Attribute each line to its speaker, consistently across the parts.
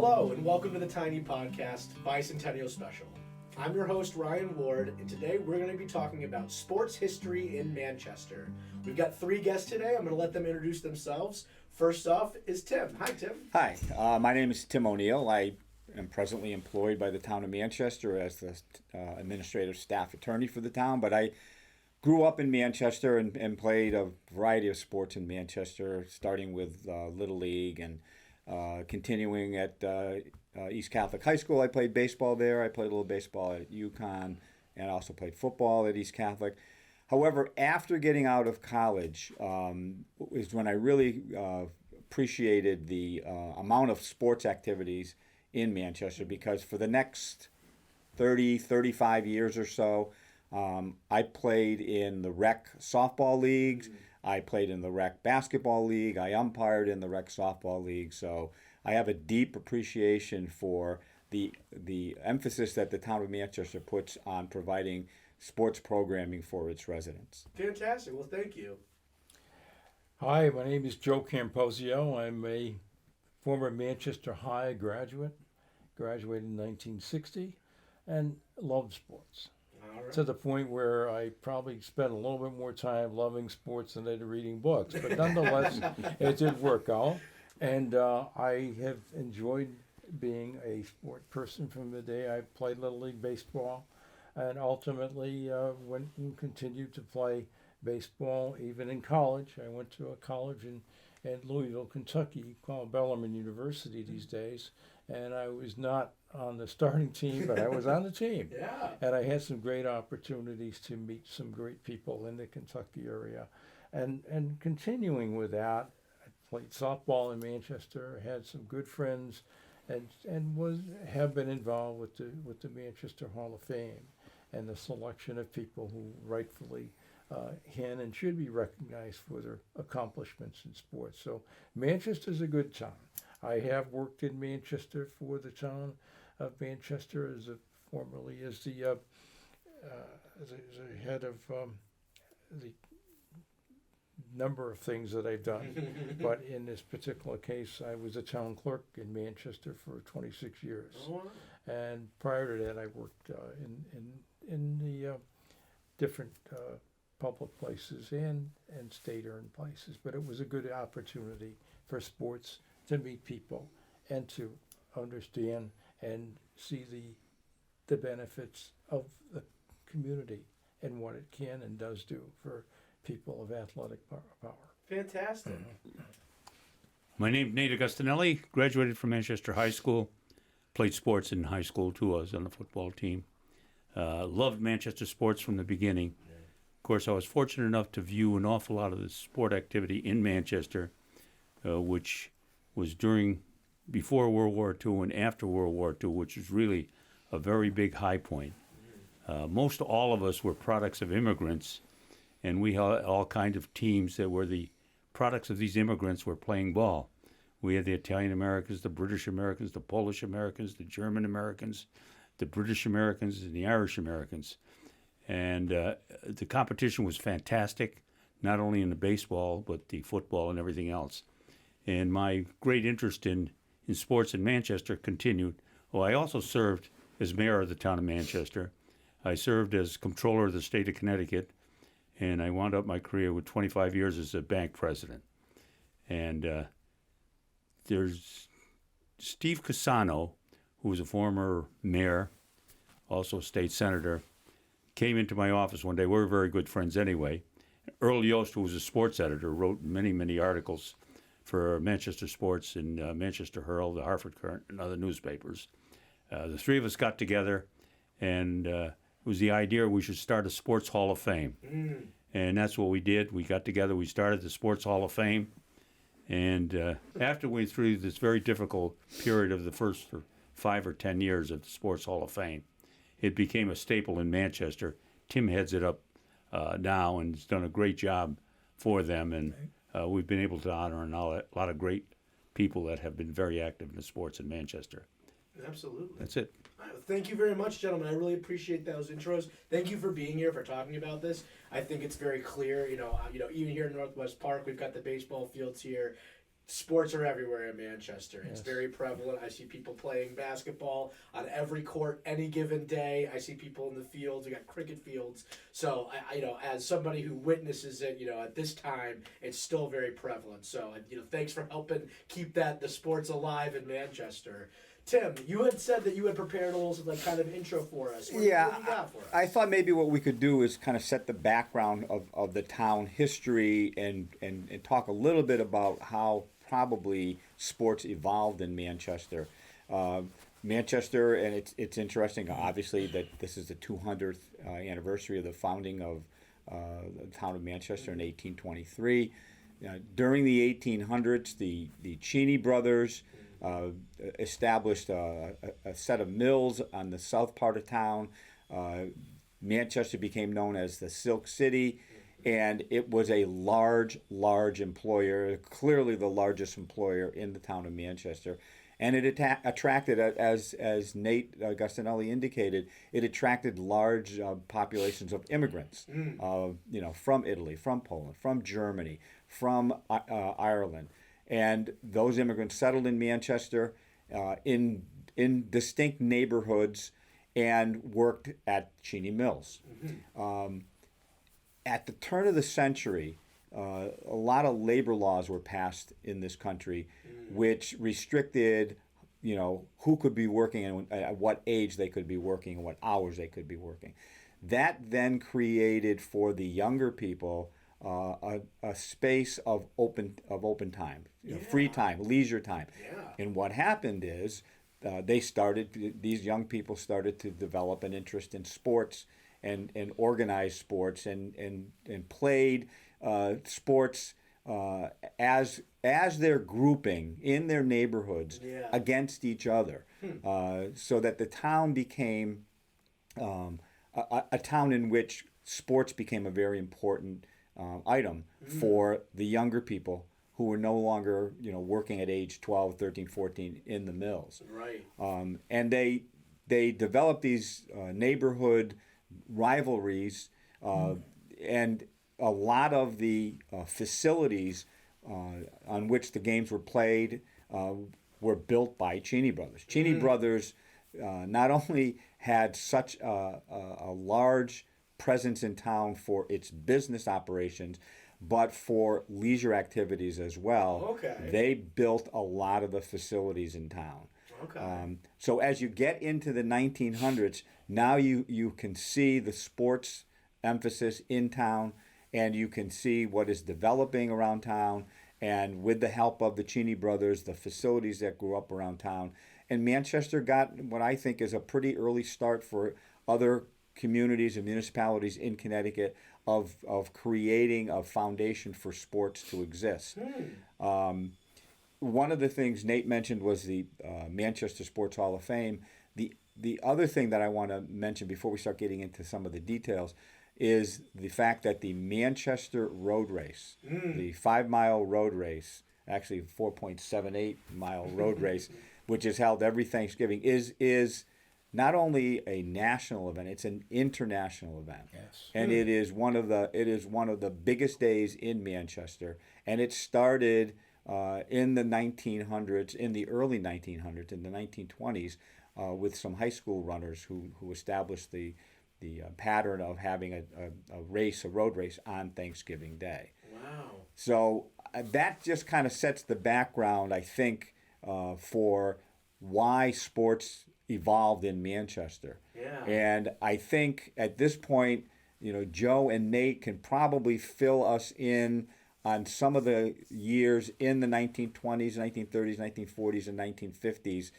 Speaker 1: Hello, and welcome to the Tiny Podcast Bicentennial Special. I'm your host, Ryan Ward, and today we're going to be talking about sports history in Manchester. We've got three guests today. I'm going to let them introduce themselves. First off is Tim. Hi, Tim.
Speaker 2: Hi, my name is Tim O'Neill. I am presently employed by the town of Manchester as the administrative staff attorney for the town, but I grew up in Manchester and played a variety of sports in Manchester, starting with Little League and continuing at East Catholic High School. I played baseball there. I played a little baseball at UConn and also played football at East Catholic. However, after getting out of college is when I really appreciated the amount of sports activities in Manchester, because for the next 30, 35 years or so, I played in the rec softball leagues. I played in the rec basketball league. I umpired in the rec softball league. So I have a deep appreciation for the emphasis that the town of Manchester puts on providing sports programming for its residents.
Speaker 1: Fantastic. Well, thank you.
Speaker 3: Hi, my name is Joe Camposeo. I'm a former Manchester High graduate, graduated in 1960, and loved sports.
Speaker 1: Right.
Speaker 3: To the point where I probably spent a little bit more time loving sports than I did reading books. But nonetheless, it did work out. And I have enjoyed being a sport person from the day I played Little League baseball, and ultimately went and continued to play baseball even in college. I went to a college in Louisville, Kentucky, called Bellarmine University these days, and I was not on the starting team, but I was on the team.
Speaker 1: Yeah.
Speaker 3: And I had some great opportunities to meet some great people in the Kentucky area. And continuing with that, I played softball in Manchester, had some good friends, and have been involved with the Manchester Hall of Fame and the selection of people who rightfully can and should be recognized for their accomplishments in sports. So Manchester's a good town. I have worked in Manchester for the town of Manchester formerly as the head of the number of things that I've done. But in this particular case, I was a town clerk in Manchester for 26 years.
Speaker 1: Oh, wow.
Speaker 3: And prior to that, I worked in the different public places and state-owned places. But it was a good opportunity for sports to meet people and to understand and see the benefits of the community and what it can and does do for people of athletic power.
Speaker 1: Fantastic.
Speaker 4: My name's Nate Agostinelli, graduated from Manchester High School, played sports in high school too. I was on the football team. Loved Manchester sports from the beginning. Of course, I was fortunate enough to view an awful lot of the sport activity in Manchester, which was before World War II and after World War II, which was really a very big high point. Most all of us were products of immigrants, and we had all kinds of teams that were the products of these immigrants were playing ball. We had the Italian Americans, the British Americans, the Polish Americans, the German Americans, the British Americans, and the Irish Americans. And the competition was fantastic, not only in the baseball, but the football and everything else. And my great interest in sports in Manchester continued. Oh, I also served as mayor of the town of Manchester. I served as comptroller of the state of Connecticut, and I wound up my career with 25 years as a bank president. And there's Steve Cassano, who was a former mayor, also state senator, came into my office one day. We were very good friends anyway. Earl Yost, who was a sports editor, wrote many, many articles for Manchester Sports and Manchester Herald, the Hartford Courant, and other newspapers. The three of us got together, and it was the idea we should start a Sports Hall of Fame. And that's what we did. We got together, we started the Sports Hall of Fame, and after we went through this very difficult period of the first 5 or 10 years of the Sports Hall of Fame, it became a staple in Manchester. Tim heads it up now and has done a great job for them, and we've been able to honor a lot of great people that have been very active in the sports in Manchester.
Speaker 1: Absolutely.
Speaker 4: That's it.
Speaker 1: Thank you very much, gentlemen. I really appreciate those intros. Thank you for being here, for talking about this. I think it's very clear, even here in Northwest Park, we've got the baseball fields here. sports are everywhere in Manchester. It's
Speaker 3: Yes.
Speaker 1: very prevalent. I see people playing basketball on every court any given day. I see people in the fields. We got cricket fields. So as somebody who witnesses it, at this time, it's still very prevalent. So thanks for helping keep the sports alive in Manchester. Tim, you had said that you had prepared a little kind of intro for us. What do you got for us?
Speaker 2: I thought maybe what we could do is kind of set the background of the town history and talk a little bit about how probably sports evolved in Manchester. Manchester, and it's interesting, obviously, that this is the 200th anniversary of the founding of the town of Manchester in 1823. During the 1800s, the Cheney brothers established a set of mills on the south part of town. Manchester became known as the Silk City, and it was a large employer, clearly the largest employer in the town of Manchester. And it attracted, as Nate Agostinelli indicated, it attracted large populations of immigrants, from Italy, from Poland, from Germany, from Ireland. And those immigrants settled in Manchester in distinct neighborhoods and worked at Cheney Mills. At the turn of the century, a lot of labor laws were passed in this country, which restricted, who could be working and at what age they could be working and what hours they could be working. That then created for the younger people a space of open time, free time, leisure time.
Speaker 1: Yeah.
Speaker 2: And what happened is these young people started to develop an interest in sports and organized sports and played sports as they're grouping in their neighborhoods against each other, so that the town became a town in which sports became a very important item for the younger people who were no longer working at age 12, 13, 14 in the mills.
Speaker 1: Right.
Speaker 2: And they developed these neighborhood rivalries, and a lot of the facilities on which the games were played were built by Cheney Brothers. Cheney Brothers not only had such a large presence in town for its business operations, but for leisure activities as well.
Speaker 1: Okay.
Speaker 2: They built a lot of the facilities in town.
Speaker 1: Okay.
Speaker 2: So as you get into the 1900s, now you can see the sports emphasis in town, and you can see what is developing around town, and with the help of the Cheney brothers, the facilities that grew up around town. And Manchester got what I think is a pretty early start for other communities and municipalities in Connecticut of creating a foundation for sports to exist. One of the things Nate mentioned was the Manchester Sports Hall of Fame. The other thing that I want to mention before we start getting into some of the details is the fact that the Manchester Road Race, the 5-mile road race, actually 4.78-mile road race, which is held every Thanksgiving, is not only a national event, it's an international event.
Speaker 3: Yes.
Speaker 2: And it is one of the biggest days in Manchester, and it started in the 1900s, in the early 1900s, in the 1920s, with some high school runners who established the pattern of having a road race on Thanksgiving Day.
Speaker 1: Wow.
Speaker 2: So that just kind of sets the background, I think, for why sports evolved in Manchester.
Speaker 1: Yeah.
Speaker 2: And I think at this point, Joe and Nate can probably fill us in on some of the years in the 1920s, 1930s, 1940s, and 1950s,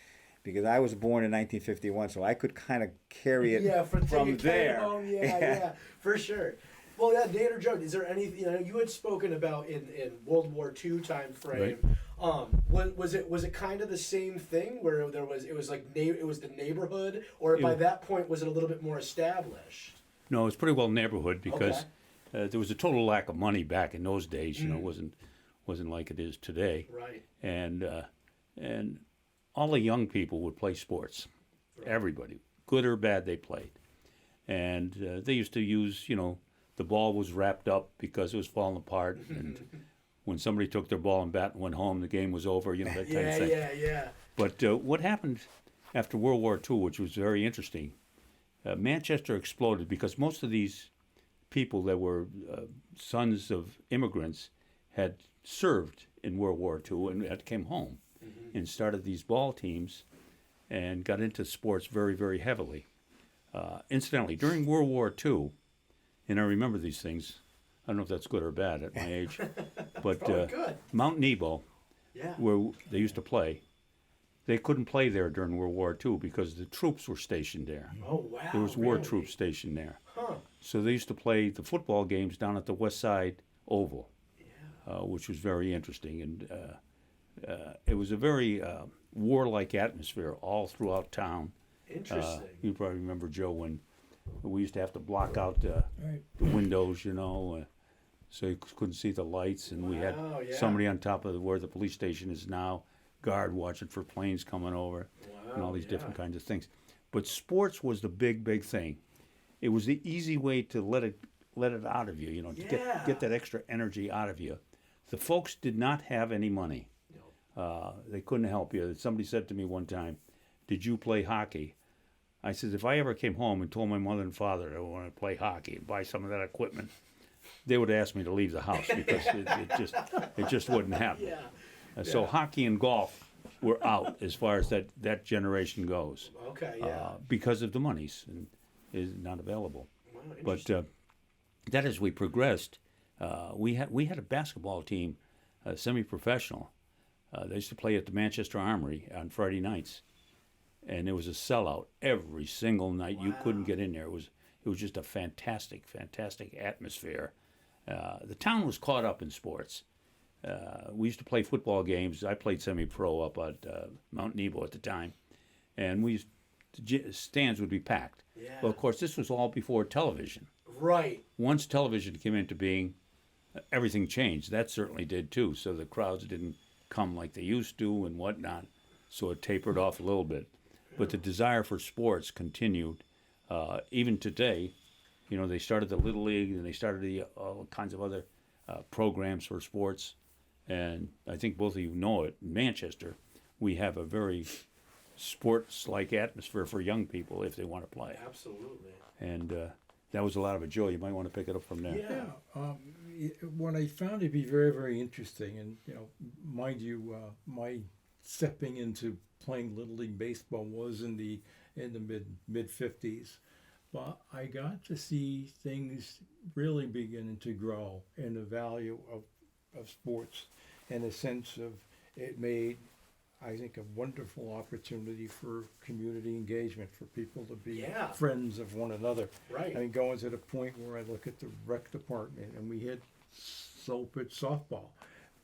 Speaker 2: because I was born in 1951, so I could kind of carry it from there.
Speaker 1: Yeah, for sure. Well, yeah, Nate or Joe, is there anything you had spoken about in World War II time frame?
Speaker 4: Right.
Speaker 1: Was it kind of the same thing where it was the neighborhood, or by that point was it a little bit more established?
Speaker 4: No, it's pretty well neighborhood because there was a total lack of money back in those days. It wasn't like it is today.
Speaker 1: Right.
Speaker 4: And all the young people would play sports. Right. Everybody, good or bad, they played. And they used to use, the ball was wrapped up because it was falling apart. And when somebody took their ball and bat and went home, the game was over, that kind of thing.
Speaker 1: Yeah.
Speaker 4: But what happened after World War II, which was very interesting, Manchester exploded because most of these people that were sons of immigrants had served in World War II and had came home and started these ball teams and got into sports very, very heavily. Incidentally, during World War II, and I remember these things, I don't know if that's good or bad at my age, but
Speaker 1: good.
Speaker 4: Mount Nebo,
Speaker 1: Yeah.
Speaker 4: where they used to play, they couldn't play there during World War II because the troops were stationed there.
Speaker 1: Oh, wow.
Speaker 4: There was war
Speaker 1: really?
Speaker 4: troops stationed there.
Speaker 1: Huh.
Speaker 4: So they used to play the football games down at the West Side Oval, which was very interesting. And it was a very warlike atmosphere all throughout town.
Speaker 1: Interesting.
Speaker 4: You probably remember, Joe, when we used to have to block out the windows, so you couldn't see the lights. And we had
Speaker 1: Wow, yeah.
Speaker 4: somebody on top of where the police station is now, guard watching for planes coming over, and all these different kinds of things. But sports was the big, big thing. It was the easy way to let it out of you, to get that extra energy out of you. The folks did not have any money. They couldn't help you. Somebody said to me one time, "Did you play hockey?" I said, if I ever came home and told my mother and father I wanted to play hockey and buy some of that equipment, they would ask me to leave the house because it just wouldn't happen. So hockey and golf were out as far as that generation goes.
Speaker 1: Okay, yeah.
Speaker 4: Because of the monies and is not available.
Speaker 1: Wow,
Speaker 4: But that as we progressed, we had a basketball team, semi-professional. They used to play at the Manchester Armory on Friday nights, and it was a sellout every single night. You couldn't get in there. It was just a fantastic atmosphere. The town was caught up in sports. We used to play football games. I played semi-pro up at Mount Nebo at the time, and the stands would be packed.
Speaker 1: Yeah.
Speaker 4: Well, of course, this was all before television.
Speaker 1: Right.
Speaker 4: Once television came into being, everything changed. That certainly did too. So the crowds didn't come like they used to and whatnot. So it tapered off a little bit. But the desire for sports continued. Even today, they started the Little League and they started all kinds of other programs for sports. And I think both of you know it. In Manchester, we have a very sports-like atmosphere for young people if they want to play.
Speaker 1: Absolutely.
Speaker 4: And that was a lot of it. Joe, you might want to pick it up from there.
Speaker 1: Yeah.
Speaker 3: What I found to be very, very interesting, and mind you, my stepping into playing Little League baseball was in the mid 50s, but I got to see things really beginning to grow in the value of sports, in a sense of it made, I think, a wonderful opportunity for community engagement, for people to be friends of one another.
Speaker 1: Right.
Speaker 3: I mean, going to the point where I look at the rec department, and we had pitch softball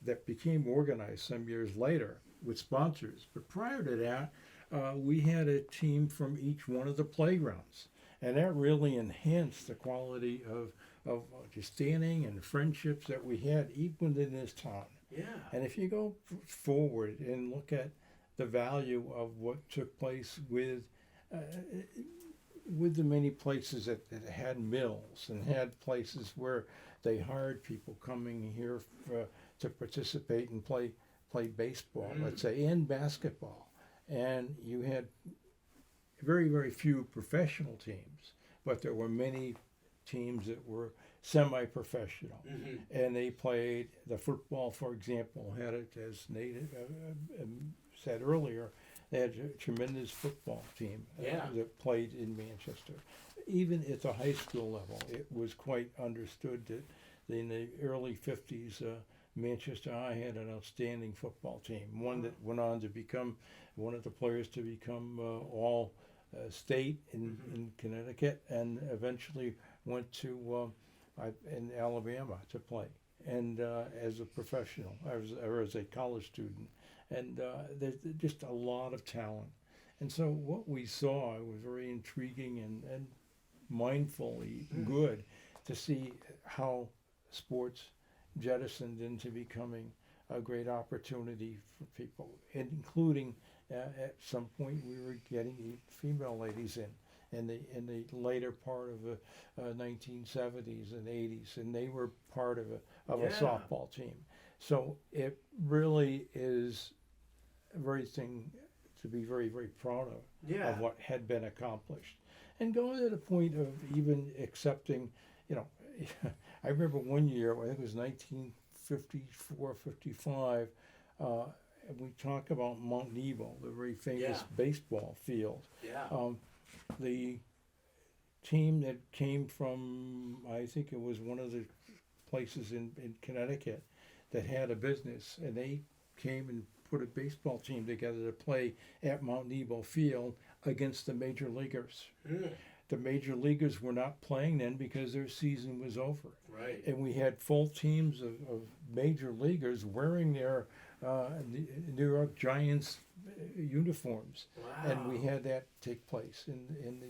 Speaker 3: that became organized some years later with sponsors. But prior to that, we had a team from each one of the playgrounds, and that really enhanced the quality of understanding and friendships that we had even within this town.
Speaker 1: Yeah.
Speaker 3: And if you go forward and look at the value of what took place with the many places that had mills and had places where they hired people coming here to participate and play baseball, let's say, and basketball. And you had very, very few professional teams, but there were many teams that were semi-professional. And they played, the football, for example, had it, as Nate said earlier, they had a tremendous football team that played in Manchester. Even at the high school level, it was quite understood that in the early 50s, Manchester High had an outstanding football team, one that went on to become one of the players to become all state in Connecticut, and eventually went to in Alabama to play, and as a professional, or as a college student. And there's just a lot of talent. And so what we saw was very intriguing and mindfully good to see how sports jettisoned into becoming a great opportunity for people, including at some point we were getting female ladies in the later part of the 1970s and 80s, and they were part of a softball team. So it really is everything to be very, very proud of what had been accomplished. And going to the point of even accepting, I remember one year, I think it was 1954, 55, we talk about Mount Nebo, the very famous baseball field.
Speaker 1: Yeah.
Speaker 3: The team that came from, I think it was one of the places in Connecticut that had a business, and they came and put a baseball team together to play at Mount Nebo Field against the major leaguers. The major leaguers were not playing then because their season was over.
Speaker 1: Right.
Speaker 3: And we had full teams of major leaguers wearing their New York Giants uniforms.
Speaker 1: Wow.
Speaker 3: And we had that take place in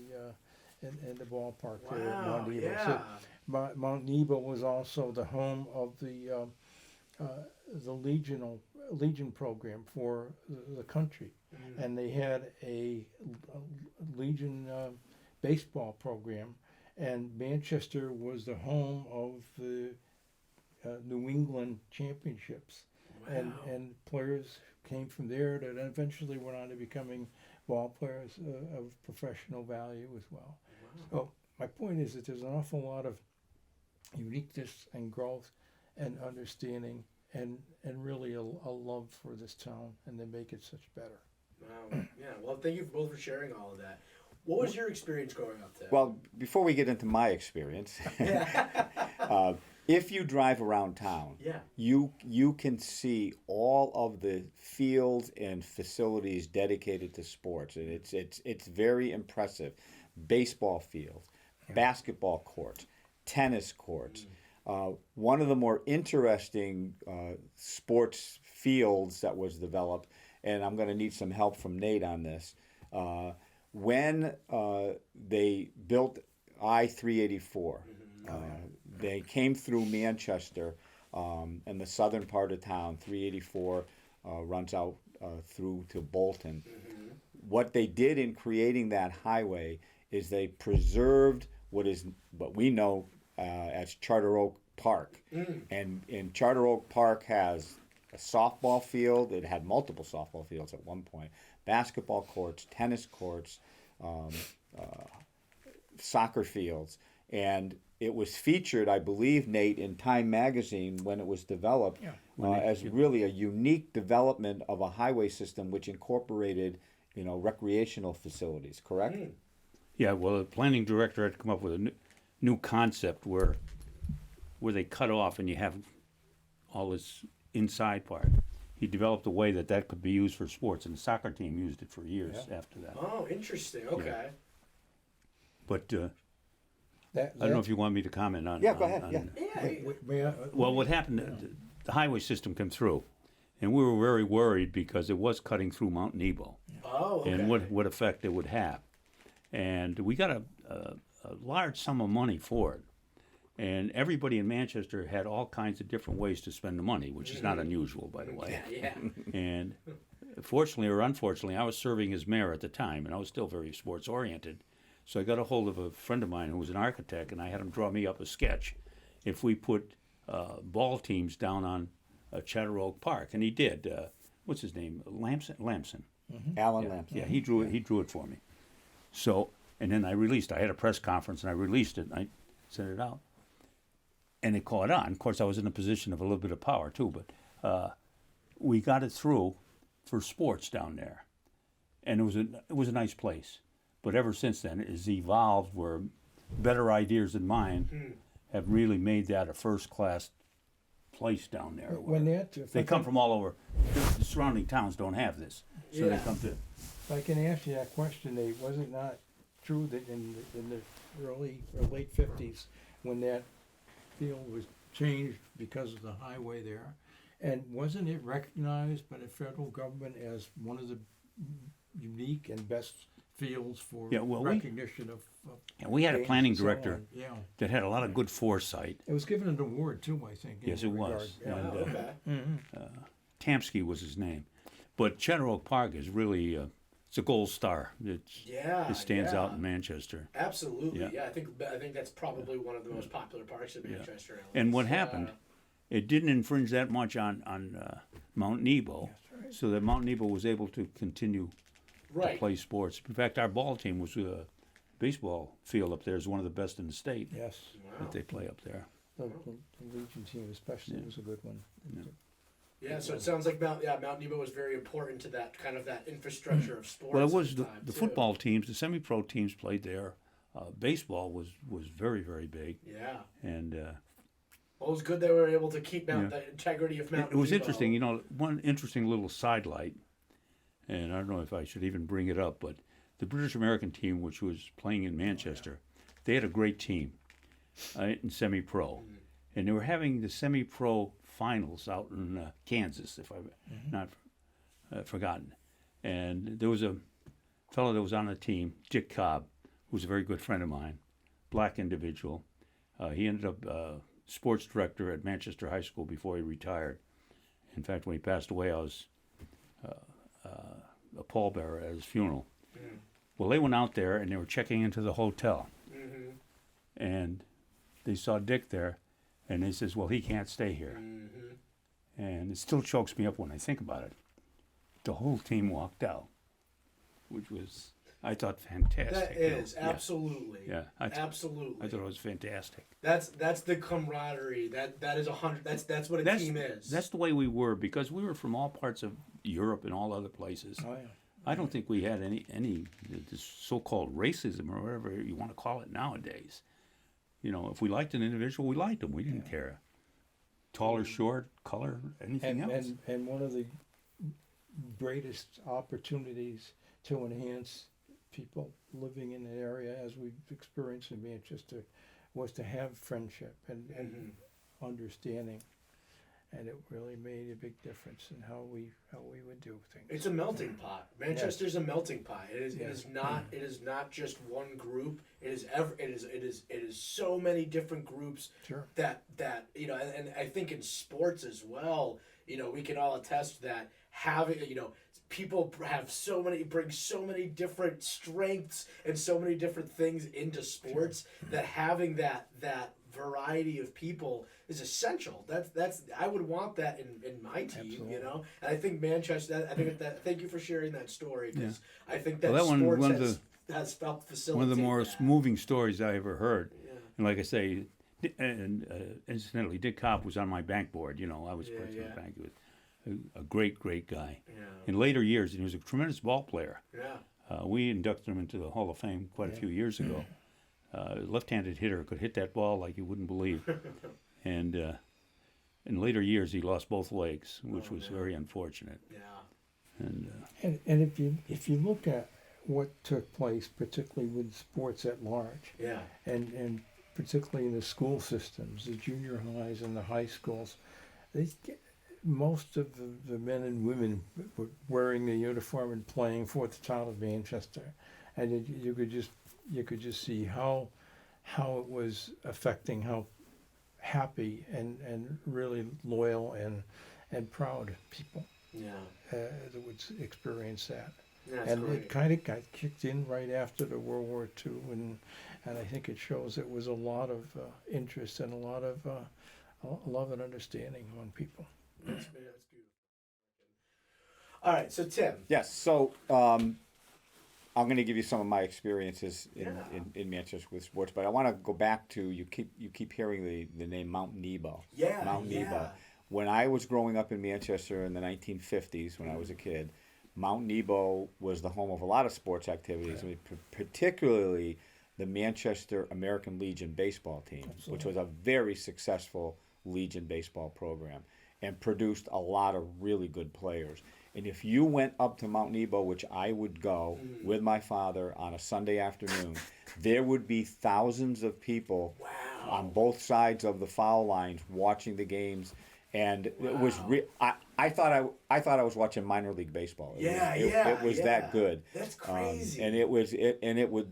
Speaker 3: the ballpark there at
Speaker 1: Wow.
Speaker 3: Mount Nebo.
Speaker 1: Yeah.
Speaker 3: So Mount Nebo was also the home of the Legion program for the country, and they had a Legion baseball program, and Manchester was the home of the New England championships.
Speaker 1: Wow.
Speaker 3: And players came from there that eventually went on to becoming ball players of professional value as well.
Speaker 1: Wow.
Speaker 3: So my point is that there's an awful lot of uniqueness and growth and understanding and really a love for this town, and they make it such better.
Speaker 1: Wow. Yeah. Well, thank you both for sharing all of that. What was your experience growing up there?
Speaker 2: Well, before we get into my experience, if you drive around town, you can see all of the fields and facilities dedicated to sports, and it's very impressive. Baseball fields, basketball courts, tennis courts. One of the more interesting sports fields that was developed, and I'm going to need some help from Nate on this. When they built I-384, they came through Manchester and the southern part of town. 384 runs out through to Bolton. What they did in creating that highway is they preserved what we know as Charter Oak Park. And Charter Oak Park has a softball field. It had multiple softball fields at one point. Basketball courts, tennis courts, soccer fields. And it was featured, I believe, Nate, in Time magazine when it was developed as really a unique development of a highway system which incorporated, recreational facilities, correct?
Speaker 4: Yeah, well, the planning director had to come up with a new concept where they cut off and you have all this inside part. He developed a way that could be used for sports, and the soccer team used it for years after that.
Speaker 1: Oh, interesting. Okay.
Speaker 4: Yeah. But I don't know if you want me to comment on.
Speaker 2: Yeah, go ahead.
Speaker 4: Well, what happened? The highway system came through, and we were very worried because it was cutting through Mount Nebo,
Speaker 1: Oh, okay.
Speaker 4: and what effect it would have. And we got a large sum of money for it. And everybody in Manchester had all kinds of different ways to spend the money, which is not unusual, by the way.
Speaker 1: Yeah.
Speaker 4: And fortunately or unfortunately, I was serving as mayor at the time, and I was still very sports oriented. So I got a hold of a friend of mine who was an architect, and I had him draw me up a sketch if we put ball teams down on Charter Oak Park, and he did. What's his name? Lamson.
Speaker 2: Alan Lamson.
Speaker 4: Yeah, he drew it for me. So, and then I had a press conference, and I released it, and I sent it out. And it caught on. Of course, I was in a position of a little bit of power, too, but we got it through for sports down there. And it was a nice place. But ever since then, it has evolved where better ideas than mine have really made that a first-class place down there. They come from all over. The surrounding towns don't have this, so they come to.
Speaker 3: If I can ask you that question, Nate, was it not true that in the early or late 50s, when that field was changed because of the highway there, and wasn't it recognized by the federal government as one of the unique and best fields for recognition of
Speaker 4: we had a
Speaker 3: games
Speaker 4: planning
Speaker 3: and so
Speaker 4: director
Speaker 3: on?
Speaker 4: that had a lot of good foresight.
Speaker 3: It was given an award too, I think.
Speaker 4: Yes, it was.
Speaker 3: Yeah.
Speaker 4: And,
Speaker 1: Okay.
Speaker 4: Tamsky was his name. But Charter Oak Park is really it's a gold star. It stands out in Manchester.
Speaker 1: Absolutely.
Speaker 4: Yeah.
Speaker 1: Yeah, I think that's probably one of the most popular parks in Manchester.
Speaker 4: And what happened it didn't infringe that much on Mount Nebo, so that Mount Nebo was able to continue to
Speaker 1: Right.
Speaker 4: play sports. In fact, our ball team was baseball field up there is one of the best in the state
Speaker 3: Yes.
Speaker 4: that they play up there.
Speaker 3: The Legion team especially was a good one.
Speaker 1: Yeah, so it sounds like Mount Nebo was very important to that kind of that infrastructure of sports.
Speaker 4: Well, it
Speaker 1: at
Speaker 4: was
Speaker 1: the
Speaker 4: the,
Speaker 1: time,
Speaker 4: the
Speaker 1: too.
Speaker 4: football teams, the semi-pro teams played there. Baseball was very, very big,
Speaker 1: Yeah.
Speaker 4: and
Speaker 1: Well, it was good they were able to keep the integrity of Mount
Speaker 4: it was
Speaker 1: Nebo.
Speaker 4: interesting. You know, one interesting little sidelight, and I don't know if I should even bring it up, but the British American team, which was playing in Manchester, they had a great team in semi-pro, and they were having the semi-pro finals out in Kansas, if I've not forgotten. And there was a fellow that was on the team, Dick Cobb, who was a very good friend of mine, black individual. He ended up sports director at Manchester High School before he retired. In fact, when he passed away, I was a pallbearer at his funeral. Well, they went out there and they were checking into the hotel, and they saw Dick there, and they says, "Well, he can't stay here." And it still chokes me up when I think about it. The whole team walked out, which was, I thought, fantastic.
Speaker 1: That is absolutely.
Speaker 4: Yeah,
Speaker 1: absolutely.
Speaker 4: I thought it was fantastic.
Speaker 1: That's the camaraderie. That is 100. That's what a team is.
Speaker 4: That's the way we were, because we were from all parts of Europe and all other places.
Speaker 3: Oh yeah.
Speaker 4: I don't think we had any this so-called racism or whatever you want to call it nowadays. You know, if we liked an individual, we liked him. We didn't care. Tall or short, color, anything else.
Speaker 3: And one of the greatest opportunities to enhance people living in the area, as we've experienced in Manchester, was to have friendship and understanding. And it really made a big difference in how we would do things.
Speaker 1: It's a melting pot. Manchester's a melting pot. It is. It is not. It is not just one group. It is. It is so many different groups.
Speaker 3: Sure.
Speaker 1: That you know, and I think in sports as well. You know, we can all attest that having people bring so many different strengths and so many different things into sports that having that variety of people is essential. That's I would want that in my team.
Speaker 3: Absolutely.
Speaker 1: You know, and I think Manchester. I think that. Thank you for sharing that story, because I think that,
Speaker 4: Well, that
Speaker 1: sports
Speaker 4: one
Speaker 1: has helped facilitate
Speaker 4: one of the more
Speaker 1: that.
Speaker 4: moving stories I ever heard.
Speaker 1: Yeah.
Speaker 4: And like I say, and incidentally, Dick Cobb was on my bank board. You know, I was president of the bank. He was a great guy.
Speaker 1: Yeah.
Speaker 4: In later years, and he was a tremendous ball player.
Speaker 1: Yeah.
Speaker 4: We inducted him into the Hall of Fame quite a few years ago. Left-handed hitter, could hit that ball like you wouldn't believe. And in later years, he lost both legs, which was very unfortunate.
Speaker 1: Yeah.
Speaker 3: And if you look at what took place, particularly with sports at large,
Speaker 1: Yeah.
Speaker 3: and particularly in the school systems, the junior highs and the high schools, most of the men and women were wearing the uniform and playing for the town of Manchester, and you could just see how it was affecting how happy and really loyal and proud people
Speaker 1: Yeah.
Speaker 3: that would experience that.
Speaker 1: Yeah, that's
Speaker 3: And
Speaker 1: great.
Speaker 3: it kind of got kicked in right after the World War II, and I think it shows it was a lot of interest and a lot of love and understanding among people.
Speaker 1: That's beautiful. All right, so Tim.
Speaker 2: Yes. So I'm going to give you some of my experiences
Speaker 1: Yeah.
Speaker 2: in Manchester with sports, but I want to go back to you keep hearing the name Mount Nebo.
Speaker 1: Yeah.
Speaker 2: Mount
Speaker 1: yeah.
Speaker 2: Nebo. When I was growing up in Manchester in the 1950s, when I was a kid, Mount Nebo was the home of a lot of sports activities, I mean, particularly the Manchester American Legion baseball team, which was a very successful Legion baseball program and produced a lot of really good players. And if you went up to Mount Nebo, which I would go with my father on a Sunday afternoon, there would be thousands of people on both sides of the foul lines watching the games. And it was I thought I was watching minor league baseball. It was that good.
Speaker 1: That's crazy.
Speaker 2: And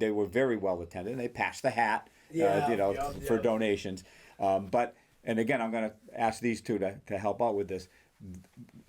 Speaker 2: they were very well attended. And they passed the hat, for donations. And again, I'm going to ask these two to help out with this.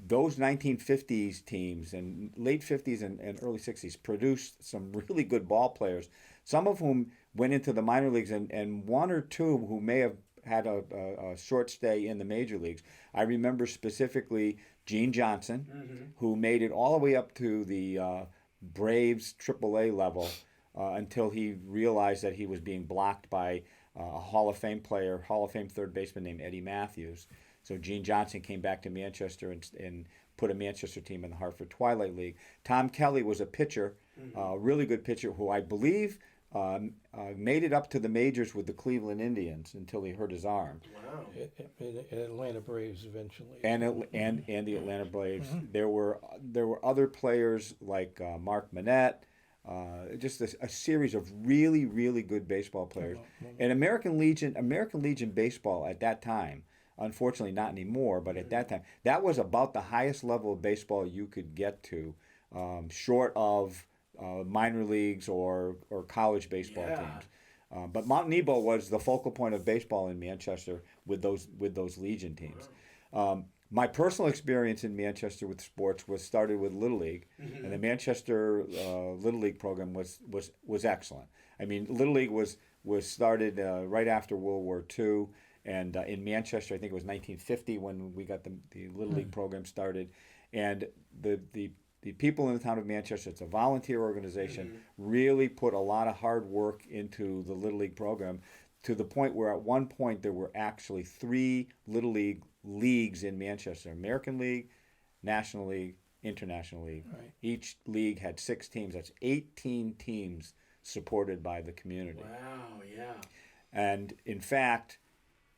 Speaker 2: Those 1950s teams and late 50s and early 60s produced some really good ball players, some of whom went into the minor leagues, and one or two who may have had a short stay in the major leagues. I remember specifically Gene Johnson, who made it all the way up to the Braves AAA level until he realized that he was being blocked by a Hall of Fame player, Hall of Fame third baseman named Eddie Matthews. So Gene Johnson came back to Manchester and put a Manchester team in the Hartford Twilight League. Tom Kelly was a pitcher, a really good pitcher who I believe made it up to the majors with the Cleveland Indians until he hurt his arm.
Speaker 1: Wow.
Speaker 3: Atlanta Braves eventually.
Speaker 2: And the Atlanta Braves. There were other players like Mark Manette, just a series of really, really good baseball players. And American Legion baseball at that time, unfortunately not anymore, but at that time, that was about the highest level of baseball you could get to, short of minor leagues or college baseball teams. But Mount Nebo was the focal point of baseball in Manchester with those Legion teams. My personal experience in Manchester with sports started with Little League, and the Manchester Little League program was excellent. I mean, Little League was started right after World War II, and in Manchester, I think it was 1950 when we got the Little League program started, and the people in the town of Manchester, it's a volunteer organization, really put a lot of hard work into the Little League program, to the point where at one point there were actually 3 Little League leagues in Manchester: American League, National League, International League.
Speaker 3: Right.
Speaker 2: Each league had 6 teams. That's 18 teams supported by the community.
Speaker 1: Wow, yeah.
Speaker 2: And in fact,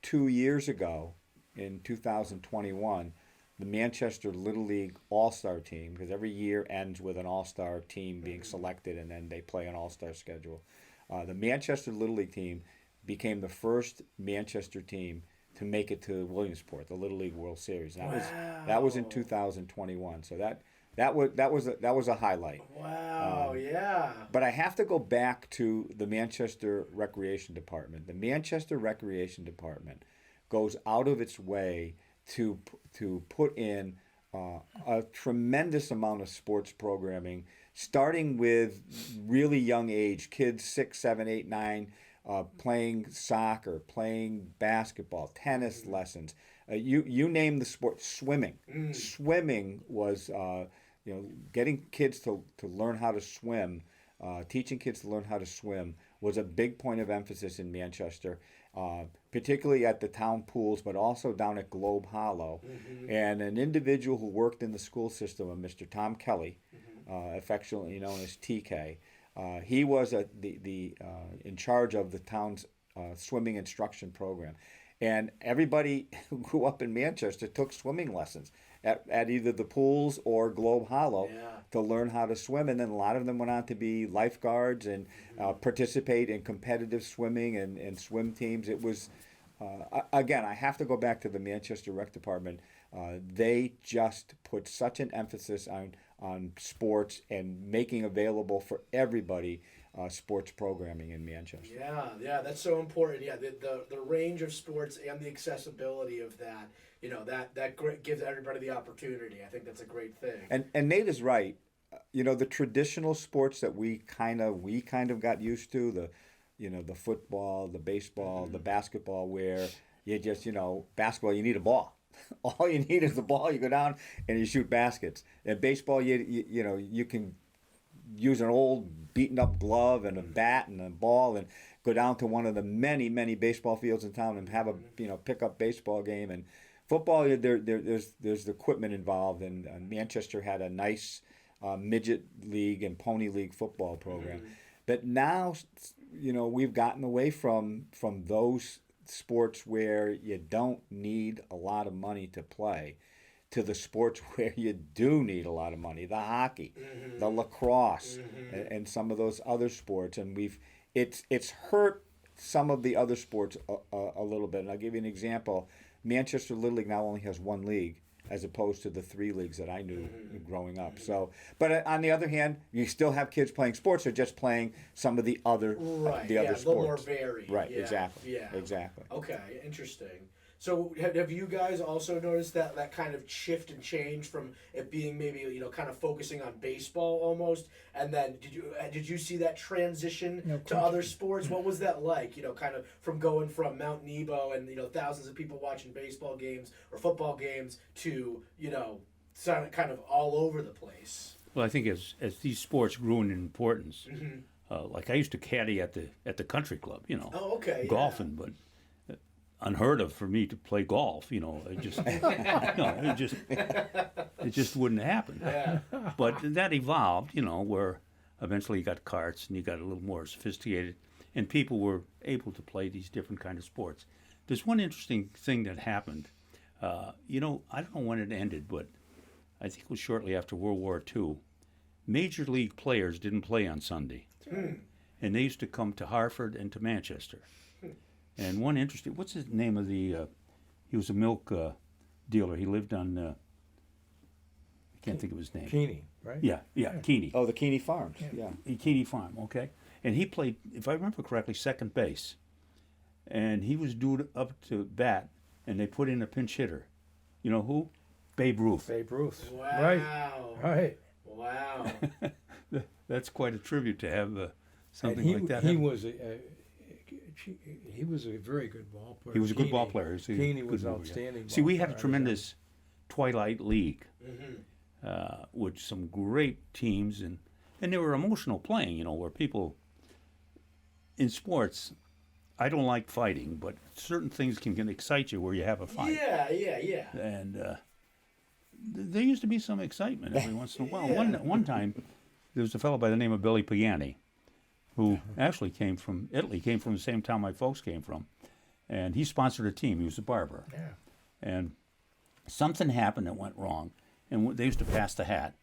Speaker 2: 2 years ago, in 2021, the Manchester Little League All-Star team, because every year ends with an All-Star team being selected and then they play an All-Star schedule. The Manchester Little League team became the first Manchester team to make it to Williamsport, the Little League World Series. That was in 2021. So that was a highlight.
Speaker 1: Wow, yeah.
Speaker 2: But I have to go back to the Manchester Recreation Department. The Manchester Recreation Department goes out of its way to put in a tremendous amount of sports programming, starting with really young age, kids 6, 7, 8, 9, playing soccer, playing basketball, tennis lessons. You name the sport. Swimming. Swimming was getting kids to learn how to swim, teaching kids to learn how to swim was a big point of emphasis in Manchester, particularly at the town pools, but also down at Globe Hollow. And an individual who worked in the school system, Mr. Tom Kelly, affectionately known as TK, he was in charge of the town's swimming instruction program. And everybody who grew up in Manchester took swimming lessons at either the pools or Globe Hollow to learn how to swim. And then a lot of them went on to be lifeguards and participate in competitive swimming and swim teams. It was, again, I have to go back to the Manchester Rec Department. They just put such an emphasis on sports and making available for everybody sports programming in Manchester.
Speaker 1: Yeah, that's so important. Yeah, the range of sports and the accessibility of that, that gives everybody the opportunity. I think that's a great thing.
Speaker 2: And Nate is right. The traditional sports that we kind of got used to, the football, the baseball, the basketball, where you just, basketball, you need a ball. All you need is the ball. You go down and you shoot baskets. In baseball, you can use an old beaten up glove and a bat and a ball and go down to one of the many, many baseball fields in town and have a pick-up baseball game. And football, there's equipment involved, and Manchester had a nice midget league and pony league football program. But now, we've gotten away from those sports where you don't need a lot of money to play, to the sports where you do need a lot of money, the hockey, the lacrosse, and some of those other sports. And it's hurt some of the other sports a little bit. And I'll give you an example. Manchester Little League now only has 1 league, as opposed to the 3 leagues that I knew growing up. So, but on the other hand, you still have kids playing sports. They're just playing some of the other other sports.
Speaker 1: A little more varied.
Speaker 2: Right.
Speaker 1: Yeah.
Speaker 2: Exactly.
Speaker 1: Yeah.
Speaker 2: Exactly.
Speaker 1: Okay. Interesting. So have you guys also noticed that kind of shift and change from it being maybe kind of focusing on baseball almost, and then did you see that transition to other sports? What was that like? Kind of from going from Mount Nebo and thousands of people watching baseball games or football games to kind of all over the place.
Speaker 4: Well, I think as these sports grew in importance, like I used to caddy at the country club,
Speaker 1: Oh, okay.
Speaker 4: golfing, but unheard of for me to play golf. It just it just wouldn't happen.
Speaker 1: Yeah.
Speaker 4: But that evolved, where eventually you got carts and you got a little more sophisticated, and people were able to play these different kind of sports. There's one interesting thing that happened. I don't know when it ended, but I think it was shortly after World War II. Major league players didn't play on Sunday, and they used to come to Hartford and to Manchester. And one interesting, what's the name of he was a milk dealer. He lived on, I can't think of his name.
Speaker 3: Keeney, right?
Speaker 4: Yeah, Keeney.
Speaker 2: Oh, the Keeney Farms. Yeah.
Speaker 4: Keeney Farm, okay. And he played, if I remember correctly, second base. And he was due up to bat, and they put in a pinch hitter. You know who? Babe Ruth.
Speaker 3: Babe Ruth.
Speaker 1: Wow.
Speaker 3: Right.
Speaker 1: Wow.
Speaker 4: That's quite a tribute to have something
Speaker 3: And
Speaker 4: like that.
Speaker 3: He
Speaker 4: happen.
Speaker 3: was a very good ball player.
Speaker 4: He was a good ball player.
Speaker 3: Keeney was
Speaker 4: good mover, yeah.
Speaker 3: outstanding.
Speaker 4: See, we had a
Speaker 3: ball player.
Speaker 4: tremendous Twilight League
Speaker 1: Mm-hmm.
Speaker 4: with some great teams, and they were emotional playing, where people in sports, I don't like fighting, but certain things can excite you where you have a fight.
Speaker 1: Yeah.
Speaker 4: And there used to be some excitement every once in a while.
Speaker 1: Yeah.
Speaker 4: One time, there was a fellow by the name of Billy Piani, who actually came from Italy, came from the same town my folks came from, and he sponsored a team. He was a barber.
Speaker 3: Yeah.
Speaker 4: And something happened that went wrong, and they used to pass the hat,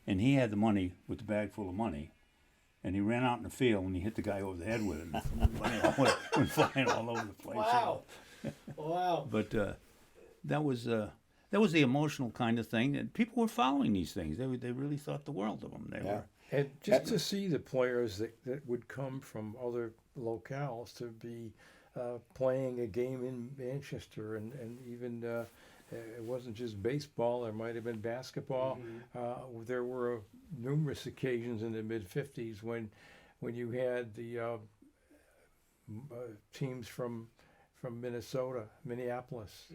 Speaker 4: and he had the money with the bag full of money, and he ran out in the field and he hit the guy over the head with it, and went flying all over the place.
Speaker 1: Wow. Wow.
Speaker 4: But that was the emotional kind of thing, and people were following these things. They really thought the world of them. They were.
Speaker 3: And just to see the players that would come from other locales to be playing a game in Manchester, and even it wasn't just baseball, there might have been basketball. There were numerous occasions in the mid-'50s when you had the teams from Minnesota, Minneapolis,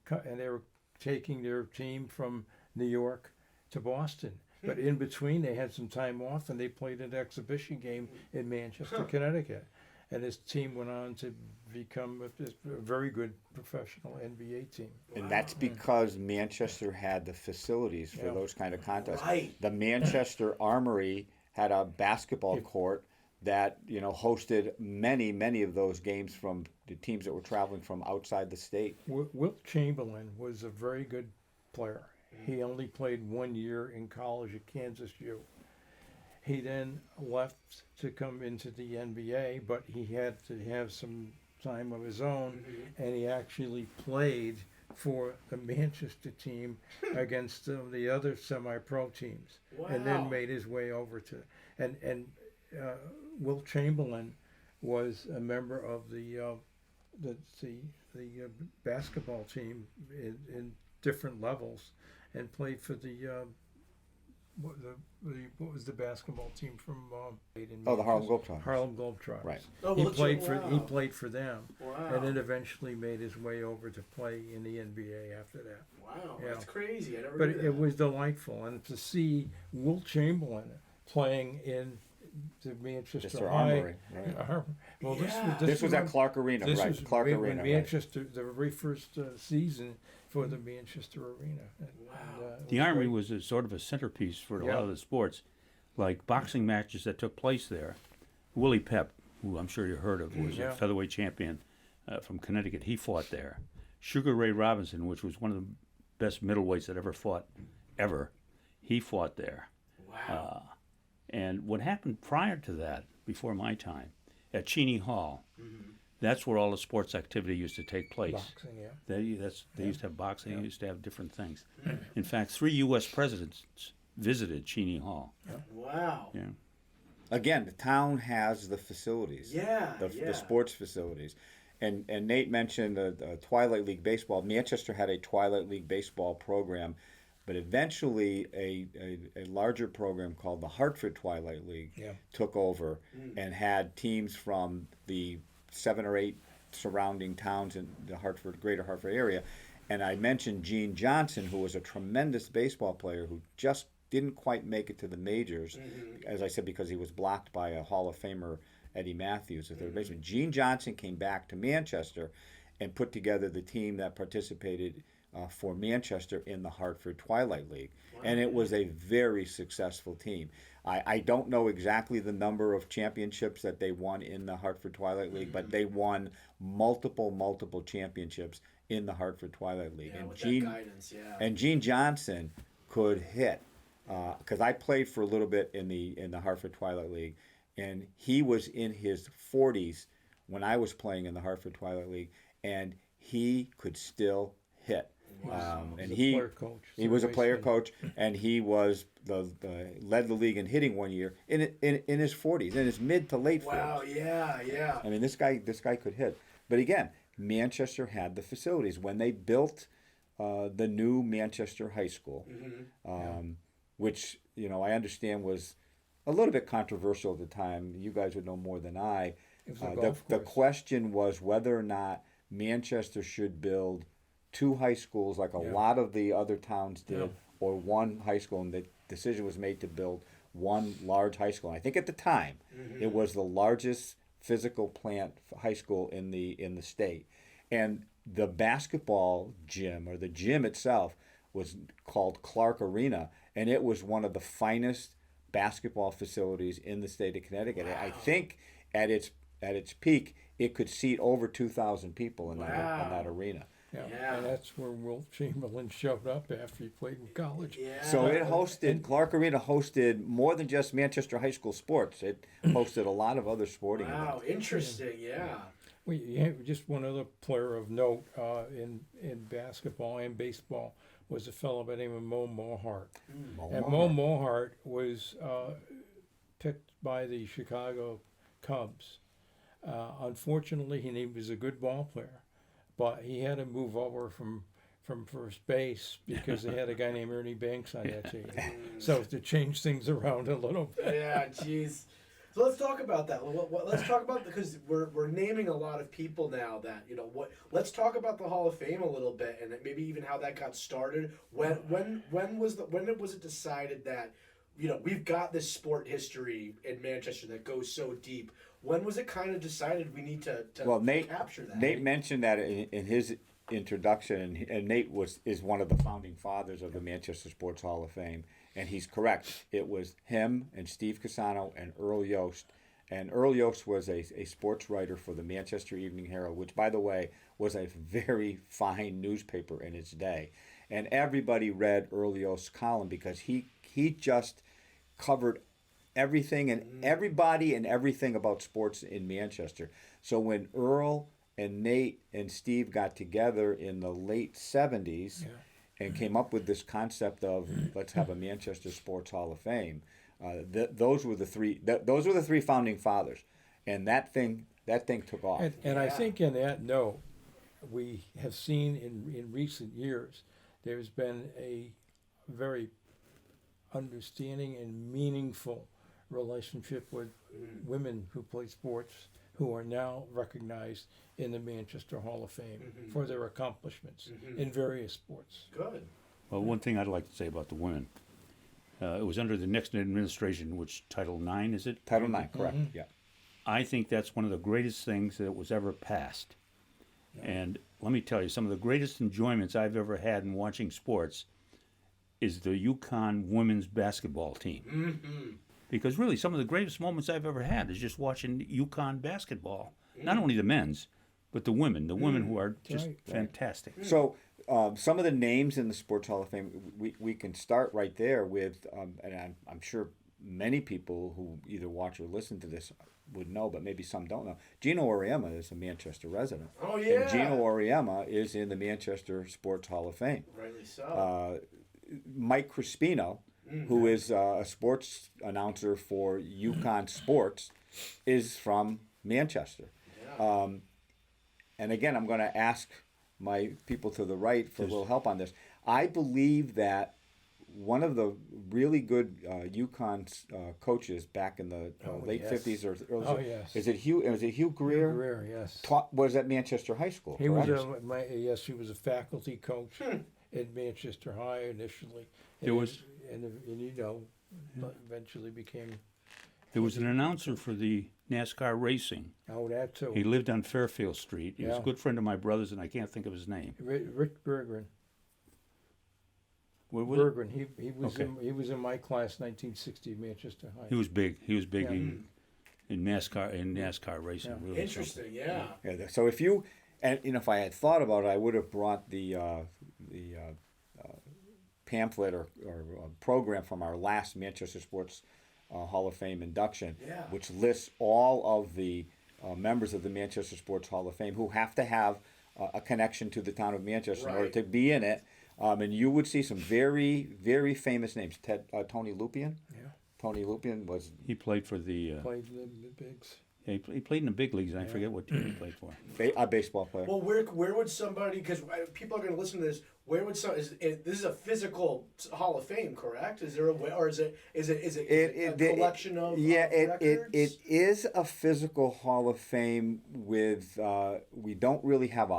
Speaker 3: and they were taking their team from New York to Boston. But in between, they had some time off, and they played an exhibition game in Manchester, Connecticut. And his team went on to become a very good professional NBA team.
Speaker 2: And that's because Manchester had the facilities for those kind of contests.
Speaker 1: Right.
Speaker 2: The Manchester Armory had a basketball court that hosted many of those games from the teams that were traveling from outside the state.
Speaker 3: Wilt Chamberlain was a very good player. He only played 1 year in college at Kansas U. He then left to come into the NBA, but he had to have some time of his own, and he actually played for the Manchester team against the other semi-pro teams, and then made his way over to and Wilt Chamberlain was a member of the basketball team in different levels, and played for what was the basketball team from
Speaker 2: The Harlem Globetrotters.
Speaker 3: Harlem Globetrotters.
Speaker 2: Right.
Speaker 1: Oh,
Speaker 3: He played for them,
Speaker 1: Wow.
Speaker 3: and then eventually made his way over to play in the NBA after that.
Speaker 1: Wow.
Speaker 3: Yeah.
Speaker 1: That's crazy. I never
Speaker 3: But
Speaker 1: knew that.
Speaker 3: it was delightful, and to see Wilt Chamberlain playing in the Manchester
Speaker 2: Manchester
Speaker 3: High
Speaker 2: Armory, right.
Speaker 3: Well,
Speaker 1: Yeah.
Speaker 2: This was at Clark Arena,
Speaker 3: This
Speaker 2: right?
Speaker 3: was
Speaker 2: Clark
Speaker 3: when
Speaker 2: Arena. Right.
Speaker 3: Manchester, the very first season for the Manchester Arena. And,
Speaker 4: The Armory was a sort of a centerpiece for a lot of the sports, like boxing matches that took place there. Willie Pep, who I'm sure you heard of, was a featherweight champion from Connecticut. He fought there. Sugar Ray Robinson, which was one of the best middleweights that ever fought, he fought there.
Speaker 1: Wow.
Speaker 4: And what happened prior to that, before my time, at Cheney Hall, that's where all the sports activity used to take place.
Speaker 3: boxing, yeah.
Speaker 4: They used to have boxing. They used to have different things. In fact, 3 U.S. presidents visited Cheney Hall.
Speaker 1: Wow.
Speaker 4: Yeah.
Speaker 2: Again, the town has the facilities.
Speaker 1: Yeah.
Speaker 2: The sports facilities. And Nate mentioned the Twilight League baseball. Manchester had a Twilight League baseball program, but eventually a larger program called the Hartford Twilight League took over and had teams from the 7 or 8 surrounding towns in the greater Hartford area. And I mentioned Gene Johnson, who was a tremendous baseball player who just didn't quite make it to the majors, as I said, because he was blocked by a Hall of Famer, Eddie Matthews, the third baseman. Gene Johnson came back to Manchester and put together the team that participated for Manchester in the Hartford Twilight League. Wow. And it was a very successful team. I don't know exactly the number of championships that they won in the Hartford Twilight League, but they won multiple championships in the Hartford Twilight League.
Speaker 1: Yeah,
Speaker 2: and
Speaker 1: with
Speaker 2: Gene,
Speaker 1: that guidance,
Speaker 2: and Gene Johnson could hit, because I played for a little bit in the Hartford Twilight League, and he was in his 40s when I was playing in the Hartford Twilight League, and he could still hit. And he was a player coach, and he was led the league in hitting one year in his 40s, in his mid to late 40s.
Speaker 1: Wow, yeah.
Speaker 2: I mean, this guy could hit. But again, Manchester had the facilities when they built the new Manchester High School, which I understand was a little bit controversial at the time. You guys would know more than I. The question was whether or not Manchester should build 2 high schools like a lot of the other towns did, or 1 high school, and the decision was made to build 1 large high school. And I think at the time it was the largest physical plant high school in the state, and the basketball gym, or the gym itself, was called Clark Arena, and it was one of the finest basketball facilities in the state of Connecticut. Wow. I think at its peak it could seat over 2,000 people in that arena.
Speaker 3: Yeah, and that's where Wilt Chamberlain showed up after he played in college.
Speaker 2: Yeah. So it hosted, Clark Arena hosted more than just Manchester High School sports. It hosted a lot of other sporting events.
Speaker 1: Wow, interesting, yeah.
Speaker 3: Just one other player of note in basketball and baseball was a fellow by the name of Mo Mohart. Mo Mohart was picked by the Chicago Cubs. Unfortunately, he was a good ball player, but he had to move over from first base because they had a guy named Ernie Banks on that team. So to change things around a little bit.
Speaker 1: Yeah, jeez. So let's talk about that. Let's talk about, because we're naming a lot of people now that let's talk about the Hall of Fame a little bit, and maybe even how that got started. When was it decided that we've got this sport history in Manchester that goes so deep? When was it kind of decided we need to capture that?
Speaker 2: Nate mentioned that in his introduction, and Nate is one of the founding fathers of the Manchester Sports Hall of Fame, and he's correct. It was him and Steve Cassano and Earl Yost. And Earl Yost was a sports writer for the Manchester Evening Herald, which, by the way, was a very fine newspaper in its day. And everybody read Earl Yost's column because he just covered everything and everybody and everything about sports in Manchester. So when Earl and Nate and Steve got together in the late 70s and came up with this concept of let's have a Manchester Sports Hall of Fame, those were the three founding fathers, and that thing took off.
Speaker 3: And I think in that note, we have seen in recent years there's been a very understanding and meaningful relationship with women who play sports who are now recognized in the Manchester Hall of Fame for their accomplishments in various sports.
Speaker 1: Good.
Speaker 4: Well, one thing I'd like to say about the women, it was under the Nixon administration, which Title IX, is it?
Speaker 2: Title IX, correct, yeah.
Speaker 4: I think that's one of the greatest things that was ever passed. Yeah. And let me tell you, some of the greatest enjoyments I've ever had in watching sports is the UConn women's basketball team. Because really, some of the greatest moments I've ever had is just watching UConn basketball. Not only the men's, but the women who are just fantastic.
Speaker 2: So some of the names in the Sports Hall of Fame, we can start right there with, and I'm sure many people who either watch or listen to this would know, but maybe some don't know. Gino Auriemma is a Manchester resident.
Speaker 1: Oh, yeah.
Speaker 2: And Gino Auriemma is in the Manchester Sports Hall of Fame.
Speaker 1: Rightly so.
Speaker 2: Mike Crispino, who is a sports announcer for UConn Sports, is from Manchester. Yeah. and again, I'm going to ask my people to the right for a little help on this. I believe that one of the really good UConn coaches back in the late
Speaker 3: yes.
Speaker 2: 50s or early,
Speaker 3: Yes.
Speaker 2: is it Hugh Greer?
Speaker 3: Greer, yes.
Speaker 2: Was at Manchester High School.
Speaker 3: He
Speaker 2: correct?
Speaker 3: was he was a faculty coach at Manchester High initially. And
Speaker 4: There was-
Speaker 3: eventually became.
Speaker 4: There was an announcer for the NASCAR racing.
Speaker 3: Oh, that too.
Speaker 4: He lived on Fairfield Street. He was a
Speaker 3: Yeah.
Speaker 4: good friend of my brother's, and I can't think of his name.
Speaker 3: Rick Berggren.
Speaker 4: What was it?
Speaker 3: Berggren.
Speaker 4: Okay.
Speaker 3: He was in my class, 1960, Manchester High.
Speaker 4: He was big. He was big
Speaker 3: Yeah.
Speaker 4: in NASCAR racing.
Speaker 3: Yeah.
Speaker 4: Really
Speaker 1: Interesting, yeah.
Speaker 2: Yeah, so if you, and if I had thought about it, I would have brought the pamphlet or program from our last Manchester Sports Hall of Fame induction,
Speaker 1: Yeah.
Speaker 2: which lists all of the members of the Manchester Sports Hall of Fame who have to have a connection to the town of Manchester in order
Speaker 1: Right.
Speaker 2: to be in it. And you would see some very, very famous names. Tony Lupian.
Speaker 3: Yeah.
Speaker 2: Tony Lupian was
Speaker 4: He played for the.
Speaker 3: Played the bigs.
Speaker 4: He played in the big leagues. And I forget what team he played for.
Speaker 2: a baseball player.
Speaker 1: Well, where would somebody? Because people are going to listen to this. Where would some? This is a physical Hall of Fame, correct? Is there a way, or is it a collection of records?
Speaker 2: It is a physical Hall of Fame with we don't really have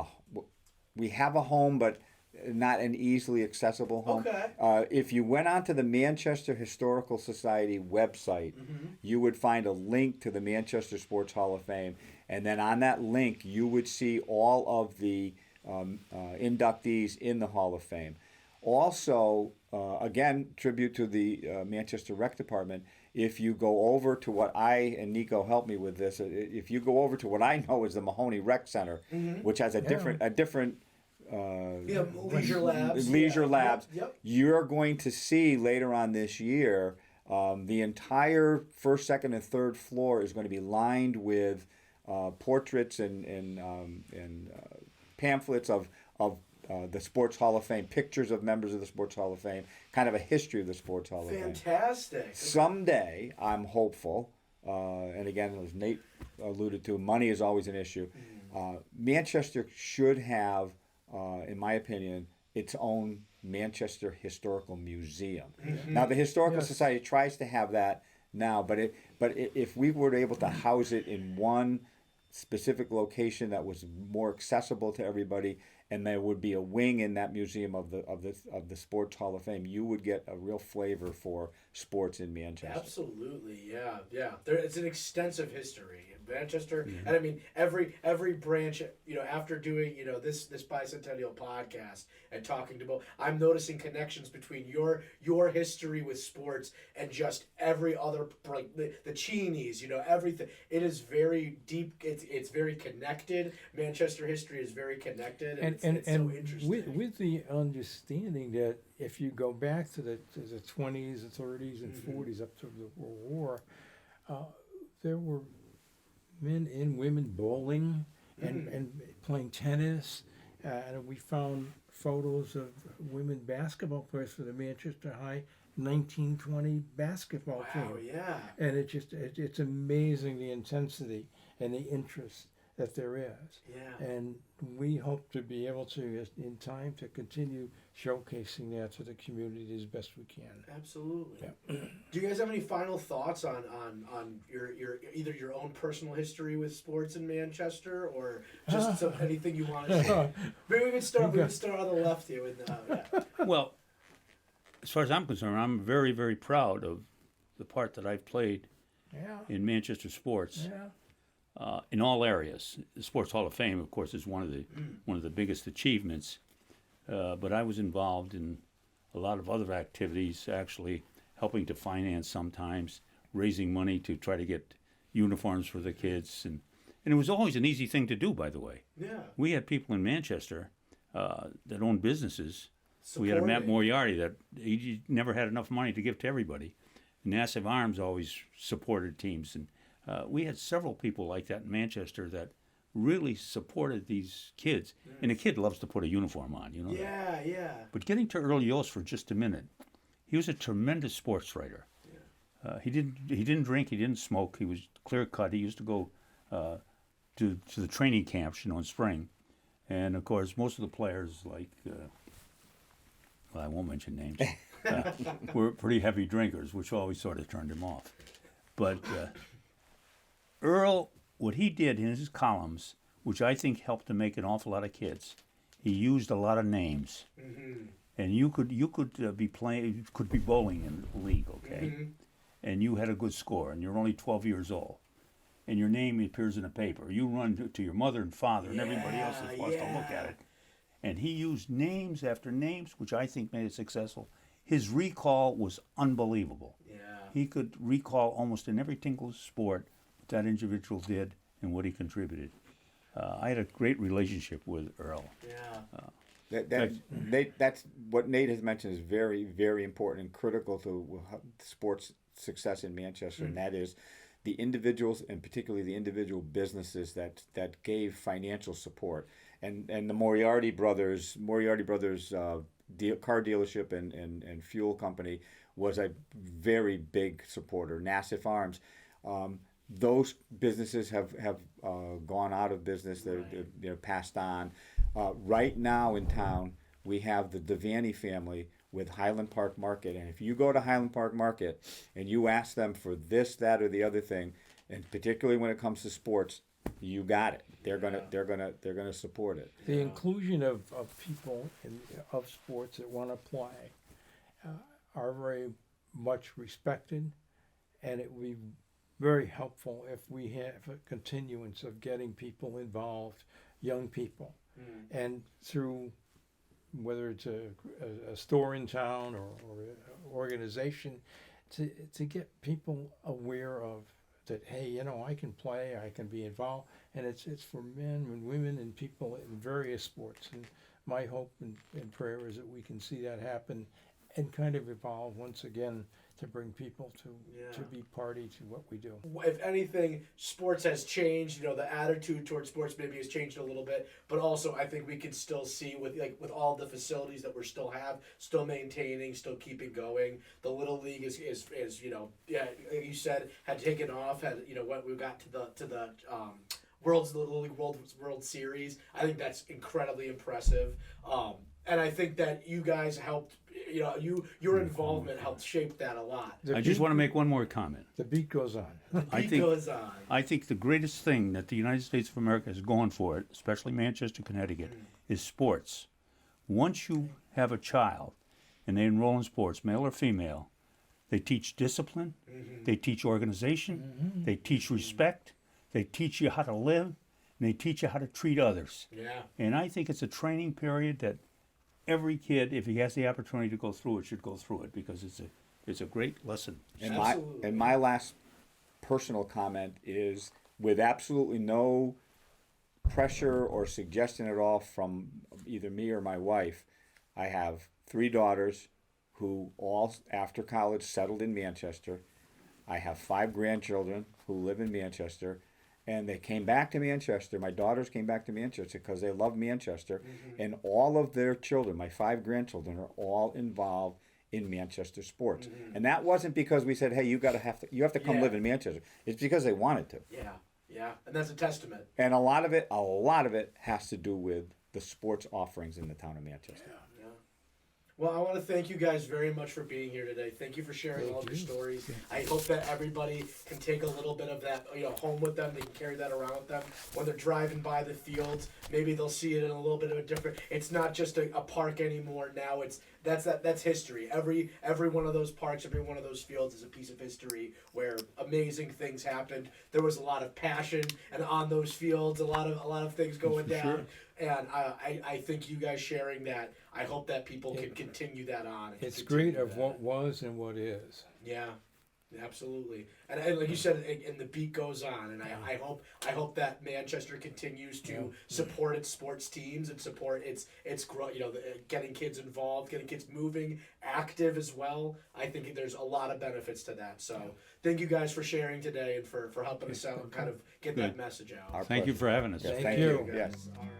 Speaker 2: we have a home, but not an easily accessible home.
Speaker 1: Okay.
Speaker 2: If you went onto the Manchester Historical Society website, you would find a link to the Manchester Sports Hall of Fame, and then on that link you would see all of the inductees in the Hall of Fame. Also, again, tribute to the Manchester Rec Department. If you go over to what and Nico helped me with this, if you go over to what I know is the Mahoney Rec Center, which has a different
Speaker 1: Leisure Labs.
Speaker 2: Leisure
Speaker 1: Yeah.
Speaker 2: Labs.
Speaker 1: Yep.
Speaker 2: You're going to see later on this year, the entire first, second, and third floor is going to be lined with portraits and pamphlets of the Sports Hall of Fame, pictures of members of the Sports Hall of Fame, kind of a history of the Sports Hall of Fame.
Speaker 1: Fantastic.
Speaker 2: Someday, I'm hopeful, and again, as Nate alluded to, money is always an issue. Manchester should have, in my opinion, its own Manchester Historical Museum. Now, the Historical Society tries to have that now, but if we were able to house it in one specific location that was more accessible to everybody, and there would be a wing in that museum of the Sports Hall of Fame, you would get a real flavor for sports in Manchester.
Speaker 1: Absolutely, yeah. It's an extensive history in Manchester, and I mean every branch. After doing this Bicentennial podcast and talking to both, I'm noticing connections between your history with sports and just every other, like the Cheenies. Everything. It is very deep. It's very connected. Manchester history is very connected, and it's so interesting.
Speaker 3: with the understanding that if you go back to the 20s, the 30s, and 40s up to the World War, there were men and women bowling and playing tennis, and we found photos of women basketball players for the Manchester High 1920 basketball team.
Speaker 1: Wow, yeah.
Speaker 3: And it's amazing the intensity and the interest that there is.
Speaker 1: Yeah.
Speaker 3: And we hope to be able to, in time, to continue showcasing that to the community as best we can.
Speaker 1: Absolutely.
Speaker 3: Yeah.
Speaker 1: Do you guys have any final thoughts on your either your own personal history with sports in Manchester or just anything you want to say? Maybe we can start on the left here with
Speaker 4: Well, as far as I'm concerned, I'm very, very proud of the part that I've played
Speaker 3: Yeah.
Speaker 4: in Manchester sports.
Speaker 3: Yeah.
Speaker 4: In all areas. The Sports Hall of Fame, of course, is one of the biggest achievements. But I was involved in a lot of other activities, actually helping to finance sometimes, raising money to try to get uniforms for the kids, and it was always an easy thing to do. By the way,
Speaker 1: Yeah.
Speaker 4: we had people in Manchester that owned businesses. We had a Matt Moriarty that he never had enough money to give to everybody. Nassau Arms always supported teams, and we had several people like that in Manchester that really supported these kids. Yes. And a kid loves to put a uniform on, you know.
Speaker 1: Yeah, yeah.
Speaker 4: But getting to Earl Yost for just a minute, he was a tremendous sports writer. Yeah. He didn't drink, he didn't smoke. He was clear cut. He used to go to the training camps, in spring. And of course, most of the players, like, well, I won't mention names, were pretty heavy drinkers, which always sort of turned him off. But Earl, what he did in his columns, which I think helped to make an awful lot of kids, he used a lot of names. And you could be bowling in the league, okay? And you had a good score, and you're only 12 years old, and your name appears in a paper. You run to your mother and father and everybody else is supposed to look at it. And he used names after names, which I think made it successful. His recall was unbelievable. He could recall almost in every single sport what that individual did and what he contributed. I had a great relationship with Earl.
Speaker 2: That's what Nate has mentioned is very, very important and critical to sports success in Manchester, and that is the individuals, and particularly the individual businesses that gave financial support. And the Moriarty brothers car dealership and fuel company was a very big supporter. Nassif Farms. Those businesses have gone out of business. They're passed on. Right now in town, we have the Devaney family with Highland Park Market, and if you go to Highland Park Market and you ask them for this, that, or the other thing, and particularly when it comes to sports, you got it. They're gonna support it.
Speaker 3: The inclusion of people of sports that want to play are very much respected, and it would be very helpful if we have a continuance of getting people involved, young people, and through whether it's a store in town or an organization, to get people aware of that, hey, I can play, I can be involved, and it's for men and women and people in various sports. And my hope and prayer is that we can see that happen and kind of evolve once again to bring people to be party to what we do.
Speaker 1: If anything, sports has changed. The attitude towards sports maybe has changed a little bit, but also I think we can still see with all the facilities that we're still maintaining, still keeping going. The Little League is like you said, had taken off. When we got to the Little League World Series, I think that's incredibly impressive. And I think that you guys helped. Your involvement helped shape that a lot.
Speaker 4: I just want to make one more comment.
Speaker 3: The beat goes on.
Speaker 4: I think the greatest thing that the United States of America has going for it, especially Manchester, Connecticut, is sports. Once you have a child and they enroll in sports, male or female, they teach discipline, they teach organization, they teach respect, they teach you how to live, and they teach you how to treat others. And I think it's a training period that every kid, if he has the opportunity to go through it, should go through it, because it's a great lesson.
Speaker 2: And my last personal comment is, with absolutely no pressure or suggestion at all from either me or my wife, I have 3 daughters who all, after college, settled in Manchester. I have 5 grandchildren who live in Manchester. And they came back to Manchester. My daughters came back to Manchester because they love Manchester. And all of their children, my 5 grandchildren, are all involved in Manchester sports. And that wasn't because we said, hey, you have to come live in Manchester. It's because they wanted to.
Speaker 1: Yeah, and that's a testament.
Speaker 2: And a lot of it has to do with the sports offerings in the town of Manchester.
Speaker 1: Yeah. Well, I want to thank you guys very much for being here today. Thank you for sharing all of your stories. I hope that everybody can take a little bit of that, home with them. They can carry that around with them when they're driving by the fields. Maybe they'll see it in a little bit of a different. It's not just a park anymore. Now that's history. Every one of those parks, every one of those fields is a piece of history where amazing things happened. There was a lot of passion, and on those fields, a lot of things going down. Sure. And I think you guys sharing that, I hope that people can continue that on.
Speaker 3: It's great of what was and what is.
Speaker 1: Yeah, absolutely. And like you said, and the beat goes on. And I hope that Manchester continues to support its sports teams and support its growth. Getting kids involved, getting kids moving, active as well. I think there's a lot of benefits to that. So thank you guys for sharing today and for helping us out and kind of get that message out.
Speaker 4: Thank you for having us.
Speaker 2: Thank you.
Speaker 1: Yes. All right.